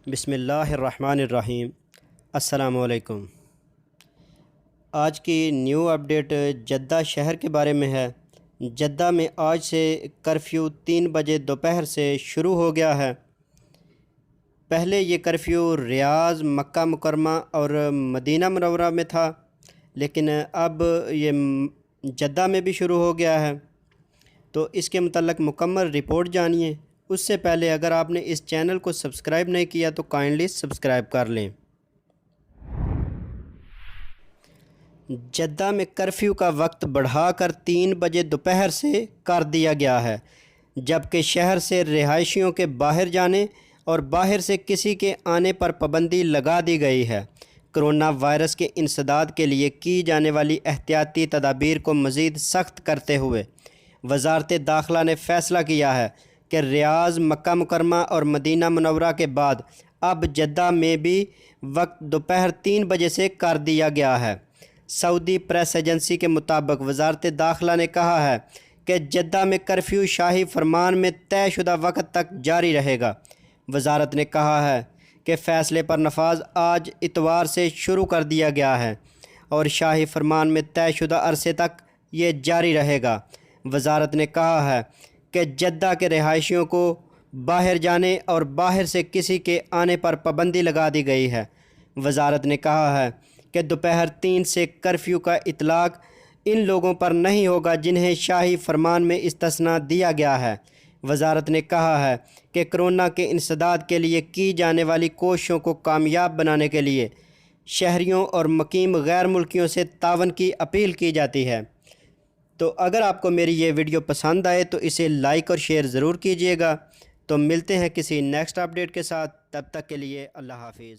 بسم اللہ الرحمن الرحیم۔ السلام علیکم۔ آج کی نیو اپڈیٹ جدہ شہر کے بارے میں ہے۔ جدہ میں آج سے کرفیو 3 بجے دوپہر سے شروع ہو گیا ہے۔ پہلے یہ کرفیو ریاض، مکہ مکرمہ اور مدینہ منورہ میں تھا، لیکن اب یہ جدہ میں بھی شروع ہو گیا ہے۔ تو اس کے متعلق مکمل رپورٹ جانیے۔ اس سے پہلے اگر آپ نے اس چینل کو سبسکرائب نہیں کیا تو کائنڈلی سبسکرائب کر لیں۔ جدہ میں کرفیو کا وقت بڑھا کر 3 بجے دوپہر سے کر دیا گیا ہے، جبکہ شہر سے رہائشیوں کے باہر جانے اور باہر سے کسی کے آنے پر پابندی لگا دی گئی ہے۔ کرونا وائرس کے انسداد کے لیے کی جانے والی احتیاطی تدابیر کو مزید سخت کرتے ہوئے وزارت داخلہ نے فیصلہ کیا ہے کہ ریاض، مکہ مکرمہ اور مدینہ منورہ کے بعد اب جدہ میں بھی وقت دوپہر 3 بجے سے کر دیا گیا ہے۔ سعودی پریس ایجنسی کے مطابق وزارت داخلہ نے کہا ہے کہ جدہ میں کرفیو شاہی فرمان میں طے شدہ وقت تک جاری رہے گا۔ وزارت نے کہا ہے کہ فیصلے پر نفاذ آج اتوار سے شروع کر دیا گیا ہے اور شاہی فرمان میں طے شدہ عرصے تک یہ جاری رہے گا۔ وزارت نے کہا ہے کہ جدہ کے رہائشیوں کو باہر جانے اور باہر سے کسی کے آنے پر پابندی لگا دی گئی ہے۔ وزارت نے کہا ہے کہ دوپہر 3 سے کرفیو کا اطلاق ان لوگوں پر نہیں ہوگا جنہیں شاہی فرمان میں استثناء دیا گیا ہے۔ وزارت نے کہا ہے کہ کرونا کے انسداد کے لیے کی جانے والی کوششوں کو کامیاب بنانے کے لیے شہریوں اور مقیم غیر ملکیوں سے تعاون کی اپیل کی جاتی ہے۔ تو اگر آپ کو میری یہ ویڈیو پسند آئے تو اسے لائک اور شیئر ضرور کیجیے گا۔ تو ملتے ہیں کسی نیکسٹ اپڈیٹ کے ساتھ، تب تک کے لیے اللہ حافظ۔